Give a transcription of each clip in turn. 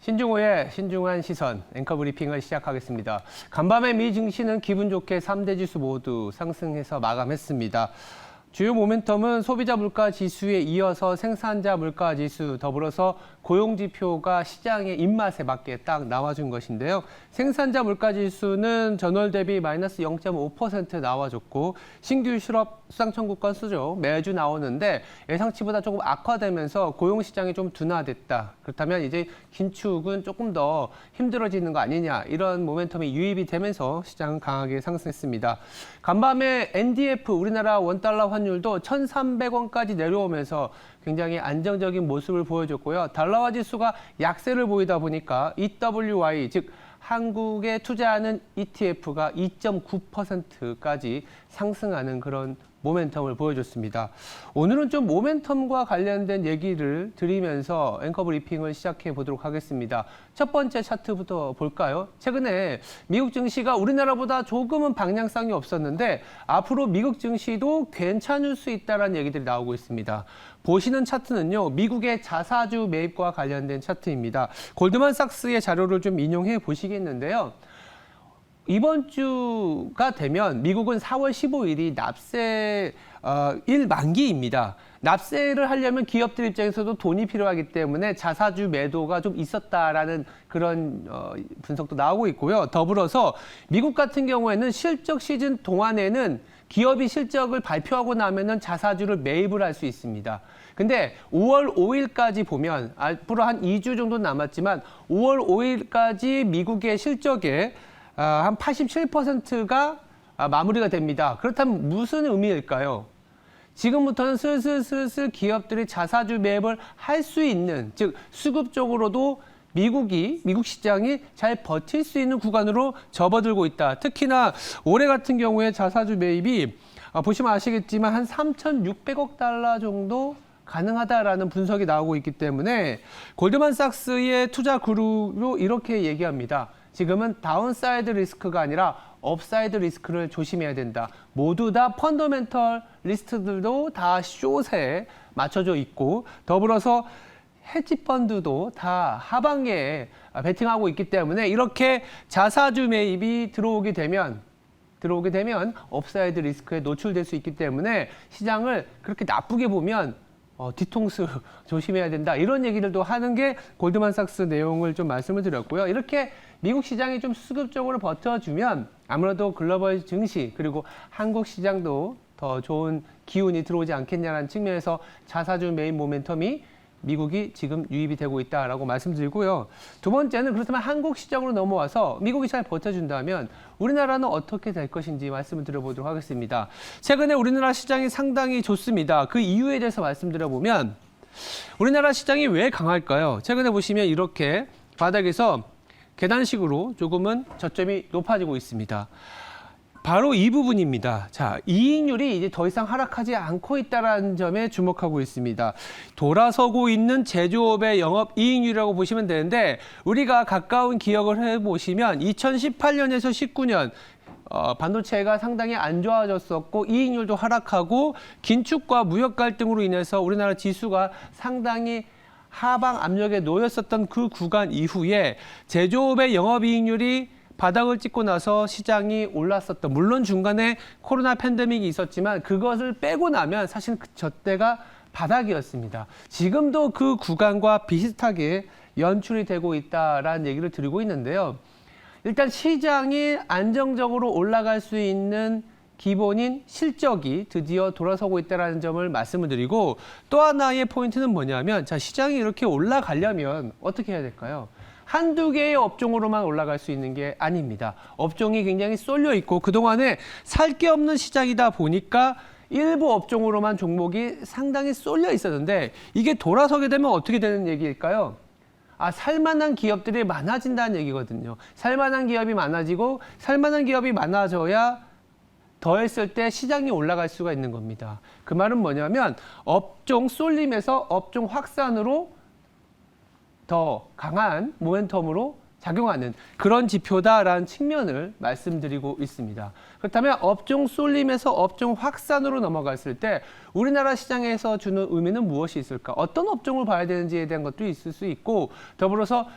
신중호의 신중한 시선 앵커 브리핑을 시작하겠습니다. 간밤에 미 증시는 기분 좋게 3대 지수 모두 상승해서 마감했습니다. 주요 모멘텀은 소비자 물가 지수에 이어서 생산자 물가 지수, 더불어서 고용 지표가 시장의 입맛에 맞게 딱 나와준 것인데요. 생산자 물가 지수는 전월 대비 마이너스 0.5% 나와줬고, 신규 실업 수당 청구 건수죠. 매주 나오는데 예상치보다 조금 악화되면서 고용 시장이 좀 둔화됐다. 그렇다면 이제 긴축은 조금 더 힘들어지는 거 아니냐, 이런 모멘텀이 유입이 되면서 시장은 강하게 상승했습니다. 간밤에 NDF 우리나라 원달러 환율도 1,300원까지 내려오면서 굉장히 안정적인 모습을 보여줬고요. 달러화 지수가 약세를 보이다 보니까 EWY, 즉 한국에 투자하는 ETF가 2.9%까지 상승하는 그런 모멘텀을 보여줬습니다. 오늘은 좀 모멘텀과 관련된 얘기를 드리면서 앵커 브리핑을 시작해 보도록 하겠습니다. 첫 번째 차트부터 볼까요? 최근에 미국 증시가 우리나라보다 조금은 방향성이 없었는데 앞으로 미국 증시도 괜찮을 수 있다는 얘기들이 나오고 있습니다. 보시는 차트는요, 미국의 자사주 매입과 관련된 차트입니다. 골드만삭스의 자료를 좀 인용해 보시겠는데요. 이번 주가 되면 미국은 4월 15일이 납세 만기입니다. 납세를 하려면 기업들 입장에서도 돈이 필요하기 때문에 자사주 매도가 좀 있었다라는 그런 분석도 나오고 있고요. 더불어서 미국 같은 경우에는 실적 시즌 동안에는 기업이 실적을 발표하고 나면은 자사주를 매입을 할 수 있습니다. 근데 5월 5일까지 보면 앞으로 한 2주 정도 남았지만 5월 5일까지 미국의 실적에 한 87%가 마무리가 됩니다. 그렇다면 무슨 의미일까요? 지금부터는 슬슬 기업들이 자사주 매입을 할 수 있는, 즉 수급적으로도 미국 시장이 잘 버틸 수 있는 구간으로 접어들고 있다. 특히나 올해 같은 경우에 자사주 매입이 보시면 아시겠지만 한 3,600억 달러 정도 가능하다라는 분석이 나오고 있기 때문에 골드만삭스의 투자 그룹으로 이렇게 얘기합니다. 지금은 다운사이드 리스크가 아니라 업사이드 리스크를 조심해야 된다. 모두 다 펀더멘털 리스트들도 다 숏에 맞춰져 있고, 더불어서 헤지펀드도 다 하방에 베팅하고 있기 때문에 이렇게 자사주 매입이 들어오게 되면 업사이드 리스크에 노출될 수 있기 때문에 시장을 그렇게 나쁘게 보면 뒤통수 조심해야 된다, 이런 얘기들도 하는 게 골드만삭스 내용을 좀 말씀을 드렸고요. 이렇게 미국 시장이 좀 수급적으로 버텨주면 아무래도 글로벌 증시 그리고 한국 시장도 더 좋은 기운이 들어오지 않겠냐는 측면에서 자사주 매입 모멘텀이 미국이 지금 유입이 되고 있다라고 말씀드리고요. 두 번째는 그렇다면 한국 시장으로 넘어와서 미국이 잘 버텨준다면 우리나라는 어떻게 될 것인지 말씀을 드려보도록 하겠습니다. 최근에 우리나라 시장이 상당히 좋습니다. 그 이유에 대해서 말씀드려보면 우리나라 시장이 왜 강할까요? 최근에 보시면 이렇게 바닥에서 계단식으로 조금은 저점이 높아지고 있습니다. 바로 이 부분입니다. 자, 이익률이 이제 더 이상 하락하지 않고 있다는 점에 주목하고 있습니다. 돌아서고 있는 제조업의 영업 이익률이라고 보시면 되는데, 우리가 가까운 기억을 해보시면 2018년에서 19년 반도체가 상당히 안 좋아졌었고 이익률도 하락하고 긴축과 무역 갈등으로 인해서 우리나라 지수가 상당히 하방 압력에 놓였었던 그 구간 이후에 제조업의 영업이익률이 바닥을 찍고 나서 시장이 올랐었던, 물론 중간에 코로나 팬데믹이 있었지만 그것을 빼고 나면 사실 저때가 바닥이었습니다. 지금도 그 구간과 비슷하게 연출이 되고 있다라는 얘기를 드리고 있는데요. 일단 시장이 안정적으로 올라갈 수 있는 기본인 실적이 드디어 돌아서고 있다는 점을 말씀을 드리고, 또 하나의 포인트는 뭐냐면, 자, 시장이 이렇게 올라가려면 어떻게 해야 될까요? 한두 개의 업종으로만 올라갈 수 있는 게 아닙니다. 업종이 굉장히 쏠려 있고 그동안에 살 게 없는 시장이다 보니까 일부 업종으로만 종목이 상당히 쏠려 있었는데, 이게 돌아서게 되면 어떻게 되는 얘기일까요? 살만한 기업들이 많아진다는 얘기거든요. 살만한 기업이 많아지고 살만한 기업이 많아져야 더했을 때 시장이 올라갈 수가 있는 겁니다. 그 말은 뭐냐면 업종 쏠림에서 업종 확산으로 더 강한 모멘텀으로 작용하는 그런 지표다라는 측면을 말씀드리고 있습니다. 그렇다면 업종 쏠림에서 업종 확산으로 넘어갔을 때 우리나라 시장에서 주는 의미는 무엇이 있을까? 어떤 업종을 봐야 되는지에 대한 것도 있을 수 있고, 더불어서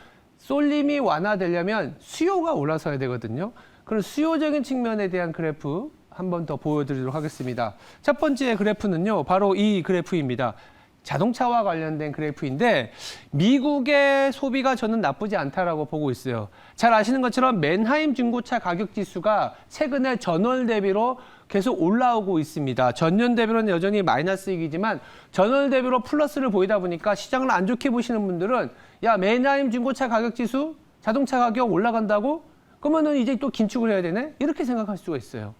쏠림이 완화되려면 수요가 올라서야 되거든요. 그런 수요적인 측면에 대한 그래프 한 번 더 보여드리도록 하겠습니다. 첫 번째 그래프는요, 바로 이 그래프입니다. 자동차와 관련된 그래프인데 미국의 소비가 저는 나쁘지 않다라고 보고 있어요. 잘 아시는 것처럼 맨하임 중고차 가격 지수가 최근에 전월 대비로 계속 올라오고 있습니다. 전년 대비로는 여전히 마이너스이기지만 전월 대비로 플러스를 보이다 보니까 시장을 안 좋게 보시는 분들은 야, 맨하임 중고차 가격 지수 자동차 가격 올라간다고? 그러면은 이제 또 긴축을 해야 되네? 이렇게 생각할 수가 있어요.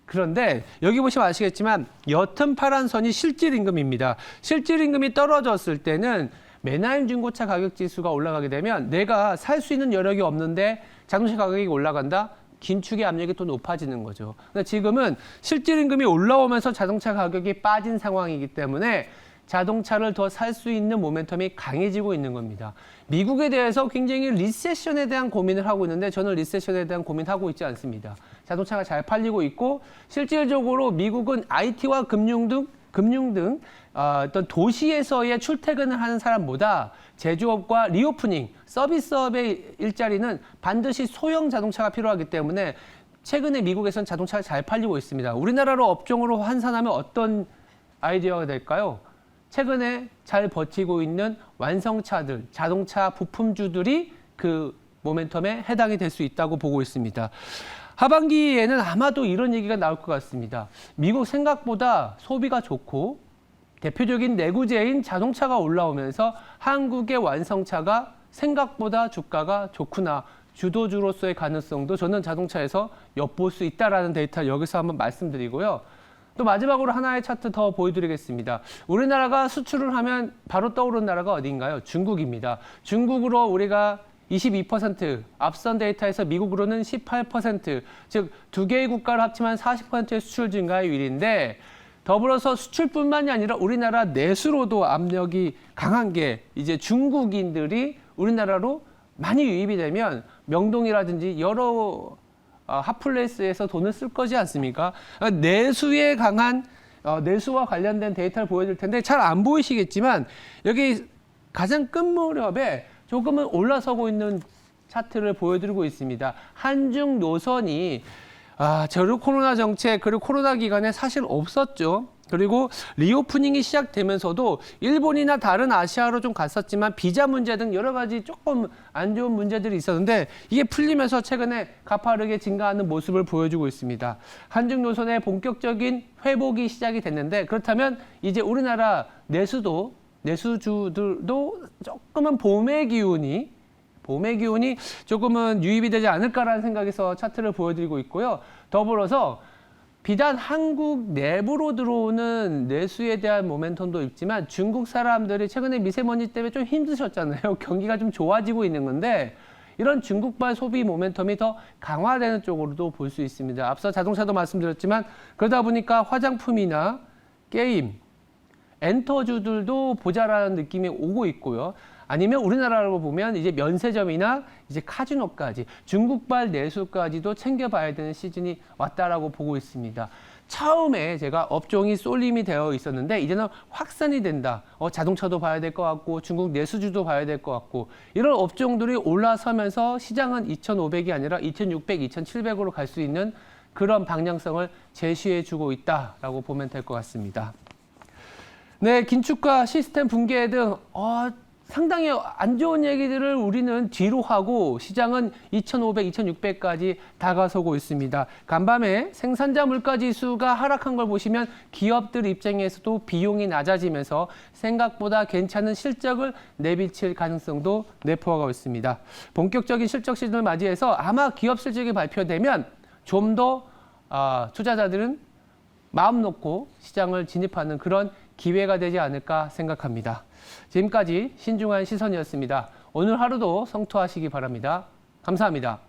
그런데 여기 보시면 아시겠지만 옅은 파란 선이 실질 임금입니다. 실질 임금이 떨어졌을 때는 맨하임 중고차 가격 지수가 올라가게 되면 내가 살 수 있는 여력이 없는데 자동차 가격이 올라간다? 긴축의 압력이 또 높아지는 거죠. 근데 지금은 실질 임금이 올라오면서 자동차 가격이 빠진 상황이기 때문에 자동차를 더 살 수 있는 모멘텀이 강해지고 있는 겁니다. 미국에 대해서 굉장히 리세션에 대한 고민을 하고 있는데 저는 리세션에 대한 고민하고 있지 않습니다. 자동차가 잘 팔리고 있고 실질적으로 미국은 IT와 금융 등 어떤 도시에서의 출퇴근을 하는 사람보다 제조업과 리오프닝, 서비스업의 일자리는 반드시 소형 자동차가 필요하기 때문에 최근에 미국에서는 자동차가 잘 팔리고 있습니다. 우리나라로 업종으로 환산하면 어떤 아이디어가 될까요? 최근에 잘 버티고 있는 완성차들, 자동차 부품주들이 그 모멘텀에 해당이 될 수 있다고 보고 있습니다. 하반기에는 아마도 이런 얘기가 나올 것 같습니다. 미국 생각보다 소비가 좋고 대표적인 내구재인 자동차가 올라오면서 한국의 완성차가 생각보다 주가가 좋구나. 주도주로서의 가능성도 저는 자동차에서 엿볼 수 있다는 데이터 여기서 한번 말씀드리고요. 또 마지막으로 하나의 차트 더 보여드리겠습니다. 우리나라가 수출을 하면 바로 떠오르는 나라가 어디인가요? 중국입니다. 중국으로 우리가 22%, 앞선 데이터에서 미국으로는 18%, 즉 두 개의 국가를 합치면 40%의 수출 증가율인데 더불어서 수출뿐만이 아니라 우리나라 내수로도 압력이 강한 게 이제 중국인들이 우리나라로 많이 유입이 되면 명동이라든지 여러 핫플레이스에서 돈을 쓸 거지 않습니까? 내수에 강한 내수와 관련된 데이터를 보여줄 텐데 잘 안 보이시겠지만 여기 가장 끝 무렵에 조금은 올라서고 있는 차트를 보여드리고 있습니다. 한중 노선이 제로 코로나 정책 그리고 코로나 기간에 사실 없었죠. 그리고 리오프닝이 시작되면서도 일본이나 다른 아시아로 좀 갔었지만 비자 문제 등 여러 가지 조금 안 좋은 문제들이 있었는데 이게 풀리면서 최근에 가파르게 증가하는 모습을 보여주고 있습니다. 한중 노선의 본격적인 회복이 시작이 됐는데 그렇다면 이제 우리나라 내수주들도 조금은 봄의 기운이 조금은 유입이 되지 않을까라는 생각에서 차트를 보여드리고 있고요. 더불어서 비단 한국 내부로 들어오는 내수에 대한 모멘텀도 있지만 중국 사람들이 최근에 미세먼지 때문에 좀 힘드셨잖아요. 경기가 좀 좋아지고 있는 건데 이런 중국발 소비 모멘텀이 더 강화되는 쪽으로도 볼 수 있습니다. 앞서 자동차도 말씀드렸지만 그러다 보니까 화장품이나 게임, 엔터주들도 보자라는 느낌이 오고 있고요. 아니면 우리나라로 보면 이제 면세점이나 이제 카지노까지 중국발 내수까지도 챙겨봐야 되는 시즌이 왔다라고 보고 있습니다. 처음에 제가 업종이 쏠림이 되어 있었는데 이제는 확산이 된다. 자동차도 봐야 될 것 같고 중국 내수주도 봐야 될 것 같고 이런 업종들이 올라서면서 시장은 2,500이 아니라 2,600, 2,700으로 갈 수 있는 그런 방향성을 제시해주고 있다라고 보면 될 것 같습니다. 네, 긴축과 시스템 붕괴 등 상당히 안 좋은 얘기들을 우리는 뒤로 하고 시장은 2,500, 2,600까지 다가서고 있습니다. 간밤에 생산자 물가 지수가 하락한 걸 보시면 기업들 입장에서도 비용이 낮아지면서 생각보다 괜찮은 실적을 내비칠 가능성도 내포하고 있습니다. 본격적인 실적 시즌을 맞이해서 아마 기업 실적이 발표되면 좀 더 투자자들은 마음 놓고 시장을 진입하는 그런 기회가 되지 않을까 생각합니다. 지금까지 신중한 시선이었습니다. 오늘 하루도 성투하시기 바랍니다. 감사합니다.